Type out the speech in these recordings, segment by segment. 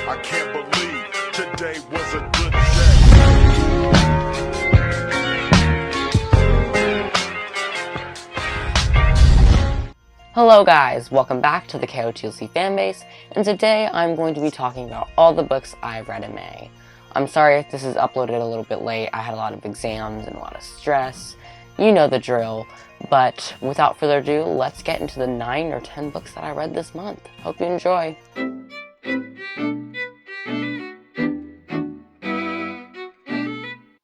I can't believe today was a good day. Hello guys, welcome back to the KotLC Fanbase, and today I'm going to be talking about all the books I read in May. I'm sorry if this is uploaded a little bit late. I had a lot of exams and a lot of stress. You know the drill. But without further ado, let's get into the 9 or 10 books that I read this month. Hope you enjoy.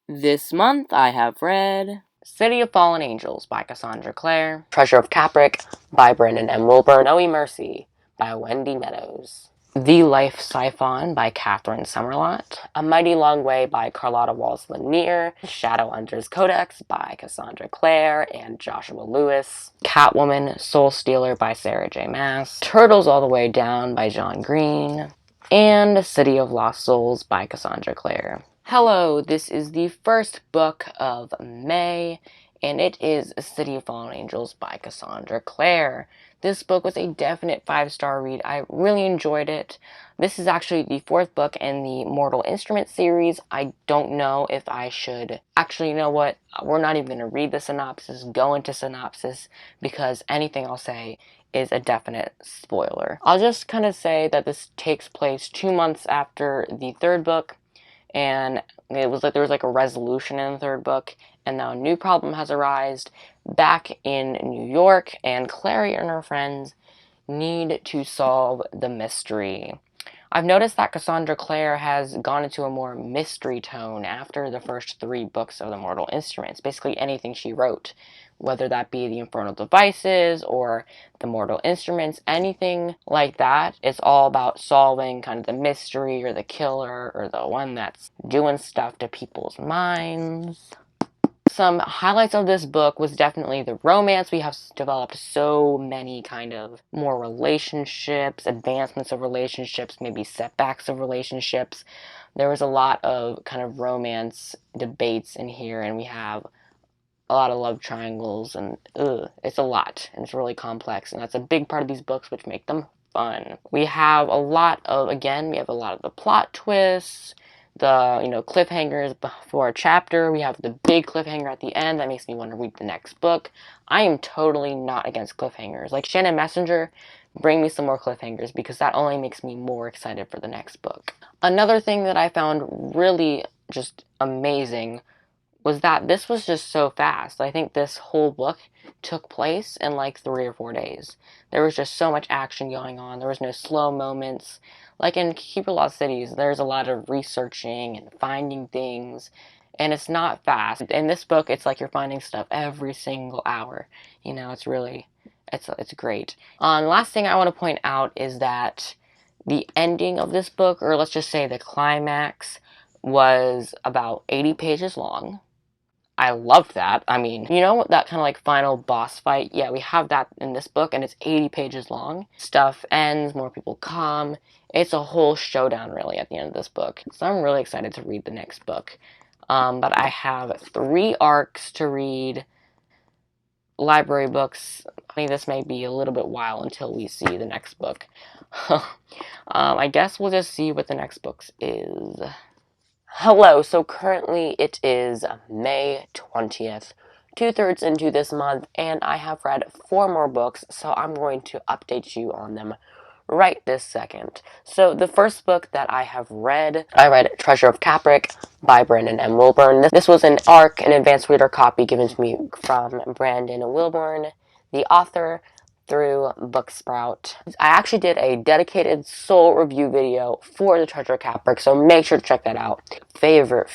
This month I have read City of Fallen Angels by Cassandra Clare, Treasure of Capric by Brandon M. Wilburn, No Mercy by Wendy Meadows, The Life Siphon by Catherine Summerlot, A Mighty Long Way by Carlotta Walls Lanier, Shadowhunters Codex by Cassandra Clare and Joshua Lewis, Catwoman Soul Stealer by Sarah J. Maas, Turtles All the Way Down by John Green, and City of Lost Souls by Cassandra Clare. Hello, this is the first book of May, and it is City of Fallen Angels by Cassandra Clare. This book was a definite 5-star read. I really enjoyed it. This is actually the 4th book in the Mortal Instrument series. I don't know if I should... Actually, you know what? We're not even going to read the synopsis, go into synopsis, because anything I'll say is a definite spoiler. I'll just kind of say that this takes place 2 months after the 3rd book, and it was like there was like a resolution in the 3rd book, and now a new problem has arisen back in New York, and Clary and her friends need to solve the mystery. I've noticed that Cassandra Clare has gone into a more mystery tone after the first 3 books of the Mortal Instruments. Basically anything she wrote, whether that be the Infernal Devices or the Mortal Instruments, anything like that, it's all about solving kind of the mystery or the killer or the one that's doing stuff to people's minds. Some highlights of this book was definitely the romance. We have developed so many kind of more relationships, advancements of relationships, maybe setbacks of relationships. There was a lot of kind of romance debates in here, and we have a lot of love triangles, and it's a lot, and it's really complex, and that's a big part of these books which make them fun. We have a lot of the plot twists, the cliffhangers before a chapter. We have the big cliffhanger at the end that makes me want to read the next book. I am totally not against cliffhangers. Like Shannon Messenger, bring me some more cliffhangers, because that only makes me more excited for the next book. Another thing that I found really just amazing was that this was just so fast. I think this whole book took place in like 3 or 4 days. There was just so much action going on. There was no slow moments. Like in Keeper Lost Cities, there's a lot of researching and finding things, and it's not fast. In this book, it's like you're finding stuff every single hour. You know, it's really, it's great. The last thing I want to point out is that the ending of this book, or let's just say the climax, was about 80 pages long. I loved that. I mean, you know, that kind of like final boss fight? Yeah, we have that in this book, and it's 80 pages long. Stuff ends, more people come. It's a whole showdown, really, at the end of this book. So I'm really excited to read the next book. But I have 3 arcs to read. Library books. I think this may be a little bit while until we see the next book. I guess we'll just see what the next book is. Hello, so currently it is May 20th, 2/3 into this month, and I have read 4 more books, so I'm going to update you on them right this second. So the first book that I read Treasure of Capric by Brandon M. Wilburn. This was an advanced reader copy given to me from Brandon Wilburn, the author, through Booksprout. I actually did a dedicated sole review video for the Treasure of Capric, so make sure to check that out. Favorite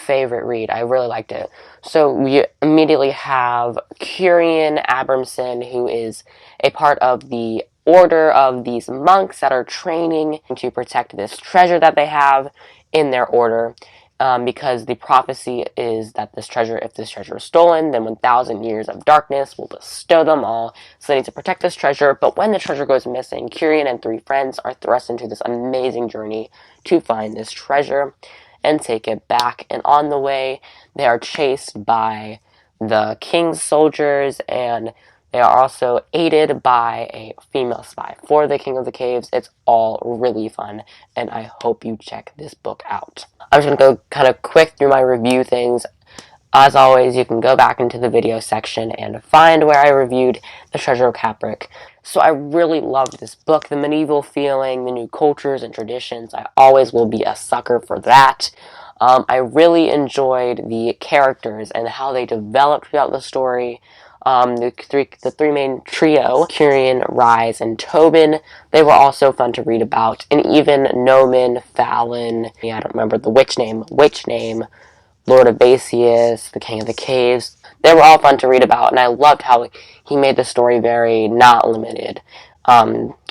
read. I really liked it. So we immediately have Curian Abramson, who is a part of the order of these monks that are training to protect this treasure that they have in their order. Because the prophecy is that if this treasure is stolen, then 1,000 years of darkness will bestow them all. So they need to protect this treasure. But when the treasure goes missing, Curian and 3 friends are thrust into this amazing journey to find this treasure and take it back. And on the way, they are chased by the king's soldiers and They are also aided by a female spy for the King of the Caves. It's all really fun, and I hope you check this book out. I'm just going to go kind of quick through my review things. As always, you can go back into the video section and find where I reviewed The Treasure of Capric. So I really loved this book, the medieval feeling, the new cultures and traditions. I always will be a sucker for that. I really enjoyed the characters and how they developed throughout the story. The three main trio, Curian, Rise, and Tobin, they were also fun to read about. And even Nomen, Fallon, I don't remember the witch name, Lord of Basius, the King of the Caves. They were all fun to read about, and I loved how he made the story very not limited.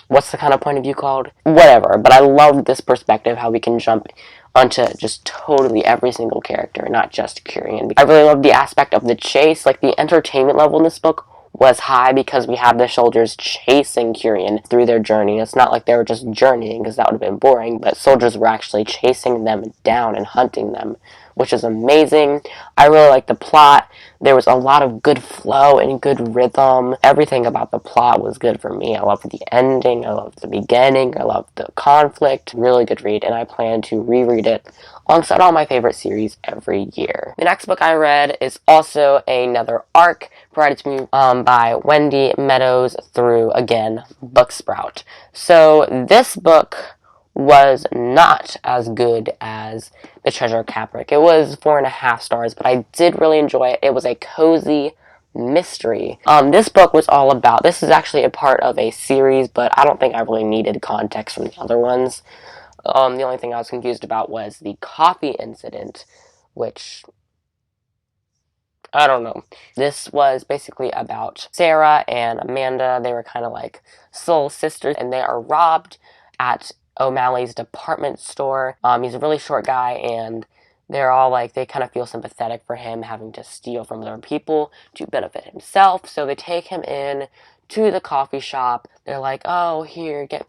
What's the kind of point of view called? Whatever, but I loved this perspective, how we can jump onto just totally every single character, not just Curian. I really loved the aspect of the chase, like the entertainment level in this book was high because we have the soldiers chasing Curian through their journey. It's not like they were just journeying, because that would have been boring, but soldiers were actually chasing them down and hunting them, which is amazing. I really liked the plot. There was a lot of good flow and good rhythm. Everything about the plot was good for me. I loved the ending. I loved the beginning. I loved the conflict. Really good read, and I plan to reread it alongside all my favorite series every year. The next book I read is also another arc provided to me by Wendy Meadows through, again, Booksprout. So this book was not as good as The Treasure of Capric. It was 4.5 stars, but I did really enjoy it. It was a cozy mystery. This book was all about, this is actually a part of a series, but I don't think I really needed context from the other ones. The only thing I was confused about was the coffee incident, which, I don't know. This was basically about Sarah and Amanda. They were kind of like soul sisters, and they are robbed at O'Malley's department store. He's a really short guy, and they're all like, they kind of feel sympathetic for him having to steal from other people to benefit himself. So they take him in to the coffee shop. They're like, oh, here, get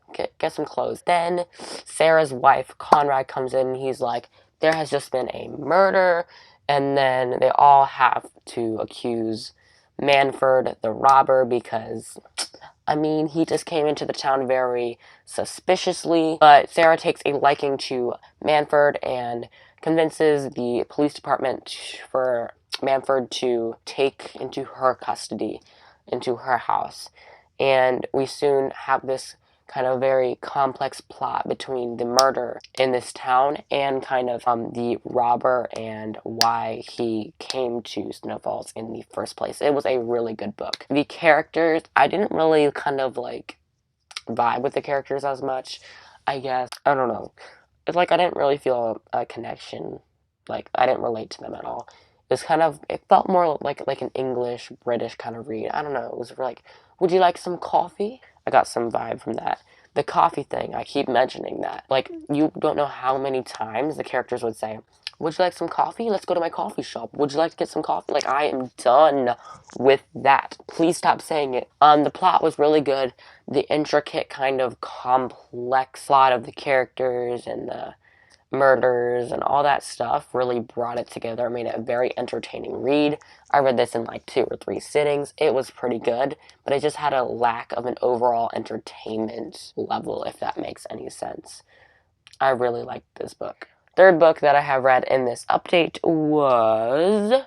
some clothes. Then Sarah's wife, Conrad, comes in, and he's like, there has just been a murder. And then they all have to accuse Manford, the robber, because, I mean, he just came into the town very suspiciously. But Sarah takes a liking to Manford and convinces the police department for Manford to take into her custody, into her house. And we soon have this kind of very complex plot between the murder in this town and kind of the robber and why he came to Snow Falls in the first place. It was a really good book. The characters, I didn't really kind of like vibe with the characters as much, I guess. I don't know. It's like I didn't really feel a connection. Like, I didn't relate to them at all. It's kind of, it felt more like an English, British kind of read. I don't know. It was like, would you like some coffee? I got some vibe from that. The coffee thing, I keep mentioning that. Like, you don't know how many times the characters would say, would you like some coffee? Let's go to my coffee shop. Would you like to get some coffee? Like, I am done with that. Please stop saying it. The plot was really good. The intricate kind of complex plot of the characters and the murders and all that stuff really brought it together, made it a very entertaining read. I read this in like 2 or 3 sittings. It was pretty good, but it just had a lack of an overall entertainment level, if that makes any sense. I really liked this book. Third book that I have read in this update was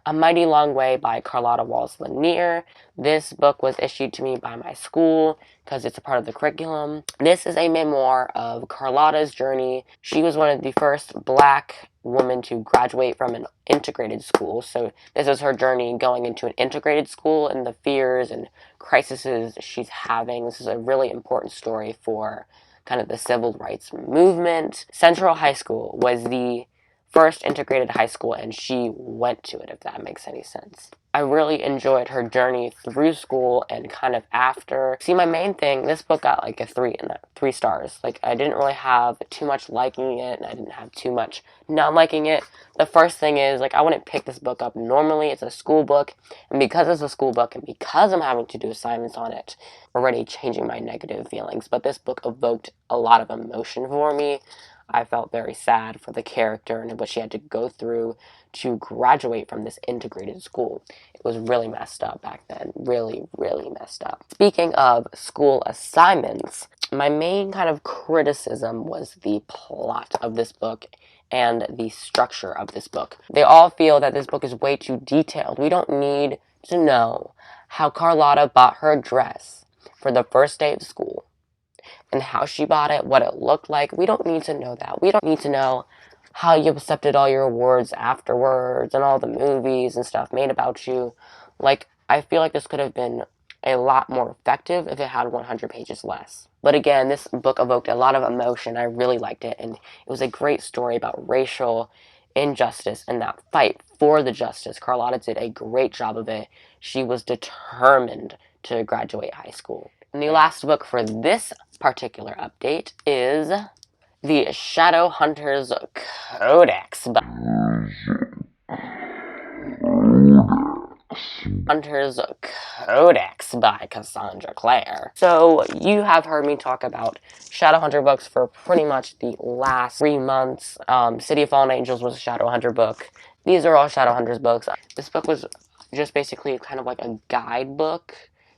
A Mighty Long Way by Carlotta Walls Lanier. This book was issued to me by my school because it's a part of the curriculum. This is a memoir of Carlotta's journey. She was one of the first Black women to graduate from an integrated school. So this is her journey going into an integrated school and the fears and crises she's having. This is a really important story for kind of the civil rights movement. Central High School was the first integrated high school, and she went to it, if that makes any sense. I really enjoyed her journey through school and kind of after. See, my main thing, this book got like a 3 stars. Like, I didn't really have too much liking it, and I didn't have too much not liking it. The first thing is, like, I wouldn't pick this book up. Normally, it's a school book, and because it's a school book, and because I'm having to do assignments on it, already changing my negative feelings. But this book evoked a lot of emotion for me. I felt very sad for the character and what she had to go through to graduate from this integrated school. It was really messed up back then. Really, really messed up. Speaking of school assignments, my main kind of criticism was the plot of this book and the structure of this book. They all feel that this book is way too detailed. We don't need to know how Carlotta bought her dress for the first day of school and how she bought it, what it looked like. We don't need to know that. We don't need to know how you accepted all your awards afterwards and all the movies and stuff made about you. Like, I feel like this could have been a lot more effective if it had 100 pages less. But again, this book evoked a lot of emotion. I really liked it, and it was a great story about racial injustice and that fight for the justice. Carlotta did a great job of it. She was determined to graduate high school. And the last book for this particular update is the Shadowhunters Codex by Cassandra Clare. So you have heard me talk about Shadowhunter books for pretty much the last 3 months. City of Fallen Angels was a Shadowhunter book. These are all Shadowhunters books. This book was just basically kind of like a guidebook.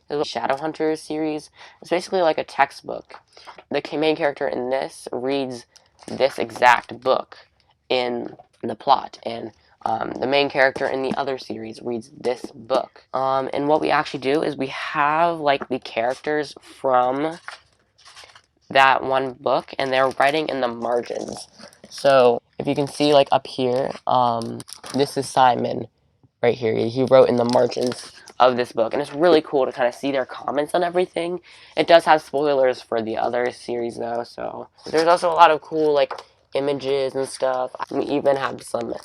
The Shadowhunters series. It's basically like a textbook. The main character in this reads this exact book in the plot, and the main character in the other series reads this book. And what we actually do is we have like the characters from that one book, and they're writing in the margins. So if you can see, like up here, this is Simon right here. He wrote in the margins of this book, and it's really cool to kind of see their comments on everything. It does have spoilers for the other series though, so there's also a lot of cool like images and stuff. We even have some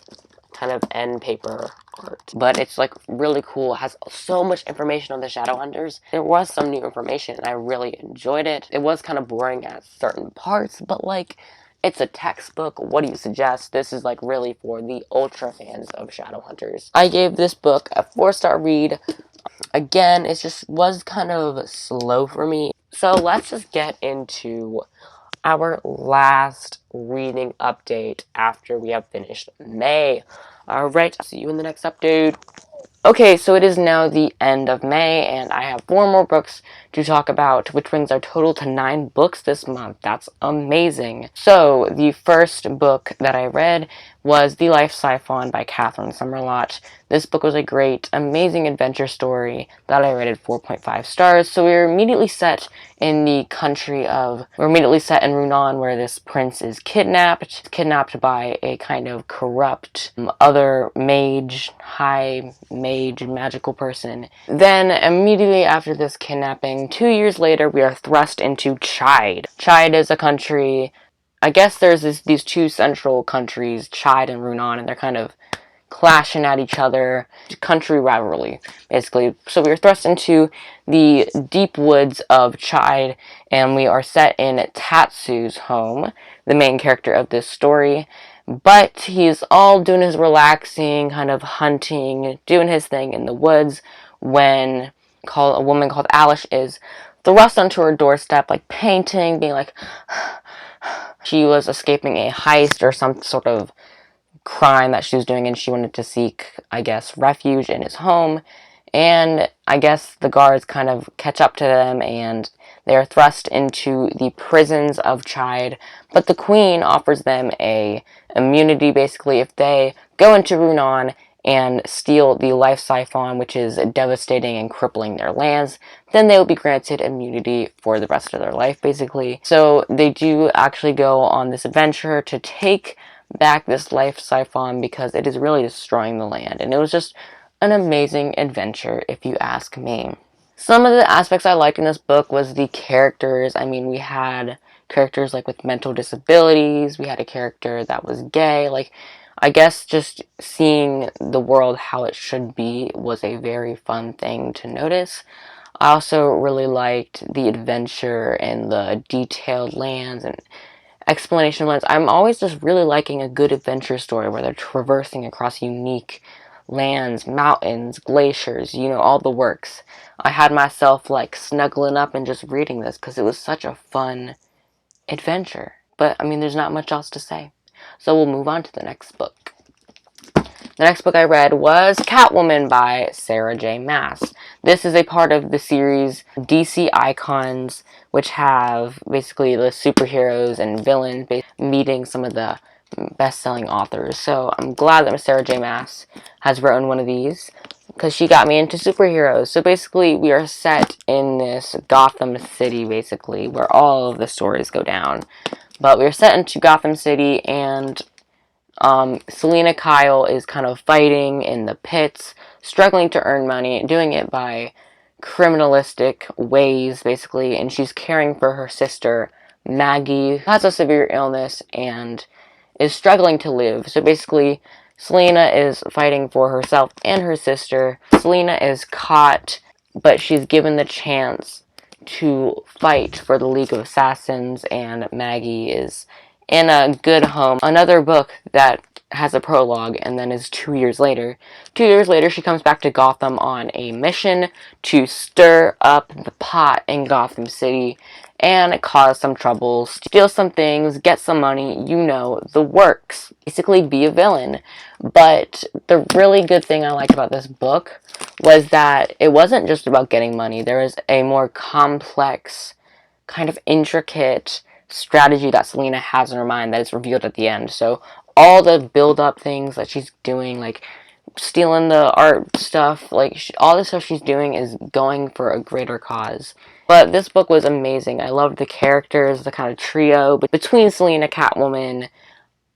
kind of end paper art, but it's like really cool. It has so much information on the Shadowhunters. There was some new information and I really enjoyed it. It was kind of boring at certain parts, but like, it's a textbook. What do you suggest? This is like really for the ultra fans of Shadowhunters. I gave this book a 4-star read. Again, it just was kind of slow for me. So let's just get into our last reading update after we have finished May. Alright, see you in the next update. Okay, so it is now the end of May, and I have 4 more books to talk about, which brings our total to 9 books this month. That's amazing. So, the first book that I read was The Life Siphon by Catherine Summerlot. This book was a great, amazing adventure story that I rated 4.5 stars. So we're immediately set in the country of, we're immediately set in Runan, where this prince is kidnapped by a kind of corrupt other mage, high mage, magical person. Then immediately after this kidnapping, 2 years later, we are thrust into Chide. Chide is a country, I guess there's these 2 central countries, Chide and Runan, and they're kind of clashing at each other. Country rivalry, basically. So we are thrust into the deep woods of Chide, and we are set in Tatsu's home, the main character of this story. But he's all doing his relaxing, kind of hunting, doing his thing in the woods, when a woman called Alice is thrust onto her doorstep, like painting, being like, she was escaping a heist or some sort of crime that she was doing, and she wanted to seek, I guess, refuge in his home. And I guess the guards kind of catch up to them, and they are thrust into the prisons of Chide. But the queen offers them a immunity, basically, if they go into Runan and steal the life siphon, which is devastating and crippling their lands, then they will be granted immunity for the rest of their life, basically. So they do actually go on this adventure to take back this life siphon because it is really destroying the land. And it was just an amazing adventure, if you ask me. Some of the aspects I liked in this book was the characters. I mean, we had characters like with mental disabilities. We had a character that was gay. Like, I guess just seeing the world how it should be was a very fun thing to notice. I also really liked the adventure and the detailed lands and explanation lands. I'm always just really liking a good adventure story where they're traversing across unique lands, mountains, glaciers, you know, all the works. I had myself like snuggling up and just reading this because it was such a fun adventure. But, I mean, there's not much else to say. So we'll move on to the next book. The next book I read was Catwoman by Sarah J. Maas. This is a part of the series DC Icons, which have basically the superheroes and villains meeting some of the best-selling authors. So I'm glad that Sarah J. Maas has written one of these, because she got me into superheroes. So basically, we are set in this Gotham City, basically, where all of the stories go down. But we're set into Gotham City, and Selena Kyle is kind of fighting in the pits, struggling to earn money, doing it by criminalistic ways, basically, and she's caring for her sister, Maggie, who has a severe illness and is struggling to live. So basically, Selena is fighting for herself and her sister. Selena is caught, but she's given the chance to fight for the League of Assassins, and Maggie is in a good home. Another book that has a prologue and then is 2 years later. 2 years later, she comes back to Gotham on a mission to stir up the pot in Gotham City and cause some trouble, steal some things, get some money, you know, the works. Basically be a villain. But the really good thing I liked about this book was that it wasn't just about getting money. There was a more complex, kind of intricate strategy that Selena has in her mind that is revealed at the end. So all the build-up things that she's doing, like stealing the art stuff, like all the stuff she's doing is going for a greater cause. But this book was amazing. I loved the characters, the kind of trio between Selena, Catwoman,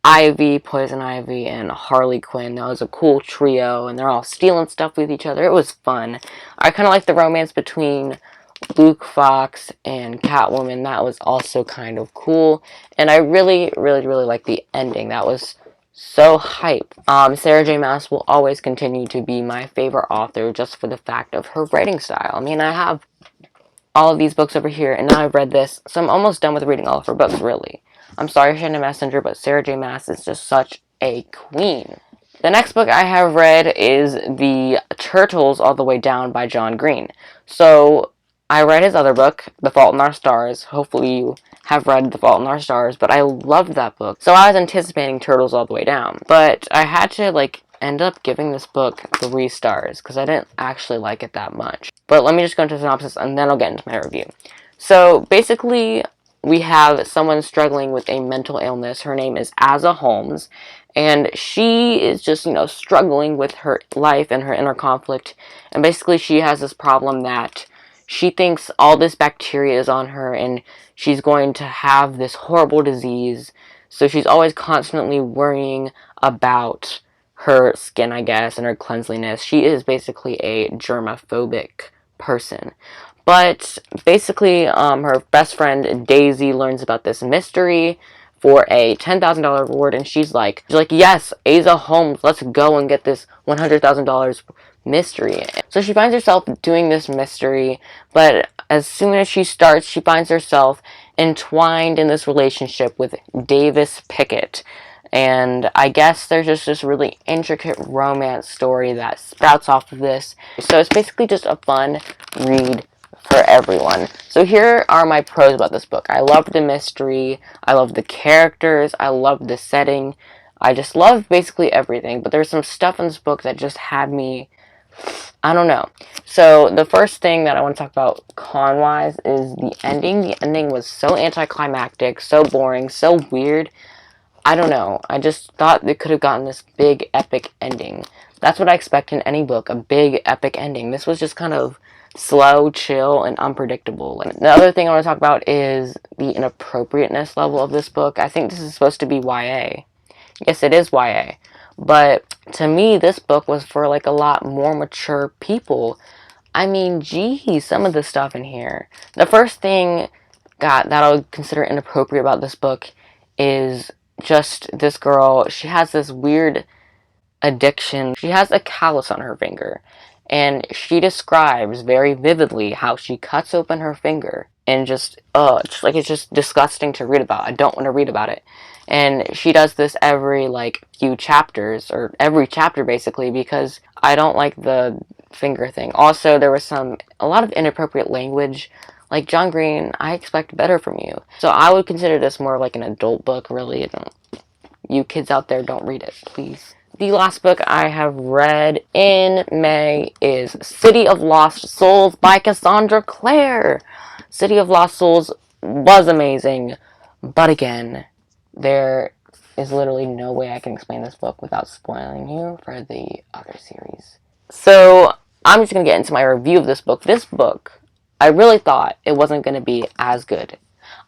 Ivy, Poison Ivy, and Harley Quinn. That was a cool trio, and they're all stealing stuff with each other. It was fun. I kind of like the romance between Luke Fox and Catwoman. That was also kind of cool, and I really like the ending. That was so hype. Sarah J. Maas will always continue to be my favorite author just for the fact of her writing style. I mean, I have all of these books over here, and now I've read this, so I'm almost done with reading all of her books, really. I'm sorry, Shannon Messenger, but Sarah J. Maas is just such a queen. The next book I have read is The Turtles All the Way Down by John Green. So, I read his other book, The Fault in Our Stars. Hopefully you have read The Fault in Our Stars, but I loved that book. So I was anticipating Turtles All the Way Down. But I had to, end up giving this book 3 stars, because I didn't actually like it that much. But let me just go into the synopsis, and then I'll get into my review. So, basically, we have someone struggling with a mental illness. Her name is Asa Holmes, and she is just, struggling with her life and her inner conflict. And basically, she has this problem that she thinks all this bacteria is on her, and she's going to have this horrible disease. So she's always constantly worrying about her skin, I guess, and her cleanliness. She is basically a germophobic person. But basically, her best friend Daisy learns about this mystery for a $10,000 reward, and she's like, yes, Asa Holmes, let's go and get this $100,000 mystery. So she finds herself doing this mystery, but as soon as she starts, she finds herself entwined in this relationship with Davis Pickett. And I guess there's just this really intricate romance story that sprouts off of this. So it's basically just a fun read for everyone. So here are my pros about this book. I loved the mystery, I loved the characters, I loved the setting, I just loved basically everything. But there's some stuff in this book that just had me, I don't know. So the first thing that I want to talk about con-wise is the ending. The ending was so anticlimactic, so boring, so weird. I don't know. I just thought they could have gotten this big, epic ending. That's what I expect in any book, a big, epic ending. This was just kind of slow, chill, and unpredictable. And the other thing I want to talk about is the inappropriateness level of this book. I think this is supposed to be YA. Yes, it is YA. But to me, this book was for a lot more mature people. I mean, geez, some of the stuff in here. The first thing that I would consider inappropriate about this book is just this girl. She has this weird addiction. She has a callus on her finger, and she describes very vividly how she cuts open her finger and it's just disgusting to read about. I don't want to read about it. And she does this every few chapters, or every chapter basically, because I don't like the finger thing. Also, there was a lot of inappropriate language. Like, John Green, I expect better from you. So I would consider this more like an adult book, really. You kids out there, don't read it, please. The last book I have read in May is City of Lost Souls by Cassandra Clare. City of Lost Souls was amazing, but again, there is literally no way I can explain this book without spoiling you for the other series. So I'm just going to get into my review of this book. This book, I really thought it wasn't going to be as good.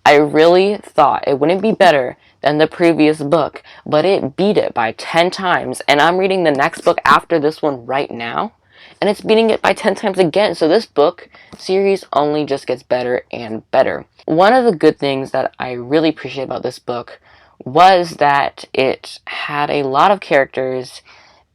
I really thought it wouldn't be better than the previous book, but it beat it by 10 times, and I'm reading the next book after this one right now, and it's beating it by 10 times again. So this book series only just gets better and better. One of the good things that I really appreciate about this book was that it had a lot of characters.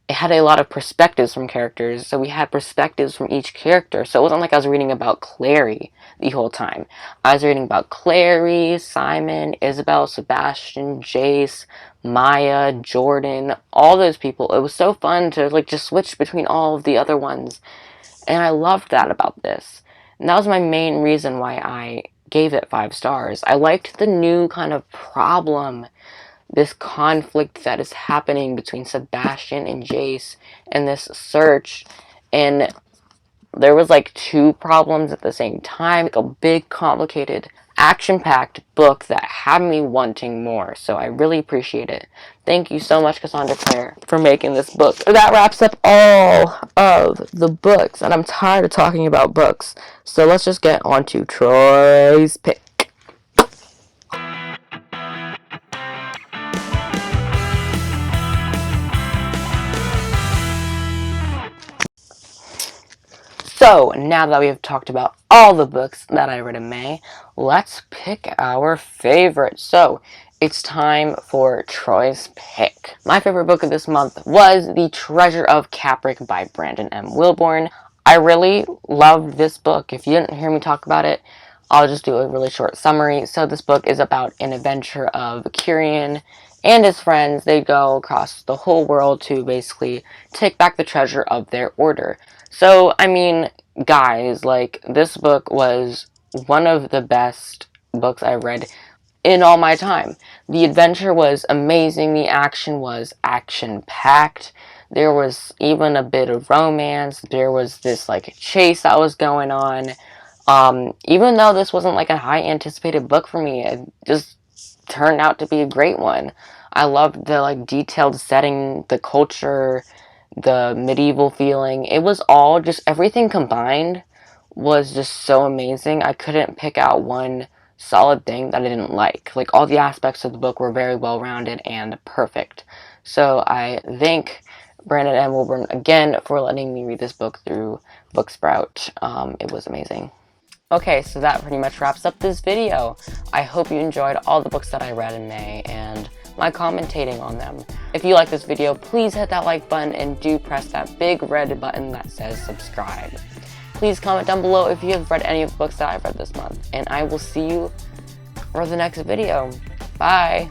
It had a lot of perspectives from characters, so we had perspectives from each character. So it wasn't like I was reading about Clary the whole time. I was reading about Clary, Simon, Isabel, Sebastian, Jace, Maya, Jordan, all those people. It was so fun to like just switch between all of the other ones, and I loved that about this. And that was my main reason why I gave it 5 stars. I liked the new kind of problem, this conflict that is happening between Sebastian and Jace and this search, and there was like 2 problems at the same time, like a big complicated action-packed book that had me wanting more, so I really appreciate it. Thank you so much, Cassandra Clare, for making this book. That wraps up all of the books, and I'm tired of talking about books, so let's just get on to Troy's pick. So, now that we have talked about all the books that I read in May, let's pick our favorite. So, it's time for Troy's pick. My favorite book of this month was The Treasure of Capric by Brandon M. Wilborn. I really loved this book. If you didn't hear me talk about it, I'll just do a really short summary. So, this book is about an adventure of Kyrian and his friends. They go across the whole world to basically take back the treasure of their order. So, I mean, guys, like, this book was one of the best books I read in all my time. The adventure was amazing. The action was action-packed. There was even a bit of romance. There was this, like, chase that was going on. Even though this wasn't, like, a high-anticipated book for me, it just turned out to be a great one. I loved the, like, detailed setting, the culture, the medieval feeling. It was all just, everything combined was just so amazing. I couldn't pick out one solid thing that I didn't like. Like, all the aspects of the book were very well rounded and perfect. So I thank Brandon M. Wilburn again for letting me read this book through Booksprout. It was amazing. Okay, so that pretty much wraps up this video. I hope you enjoyed all the books that I read in May and my commentating on them. If you like this video, please hit that like button and do press that big red button that says subscribe. Please comment down below if you have read any of the books that I've read this month, and I will see you for the next video. Bye!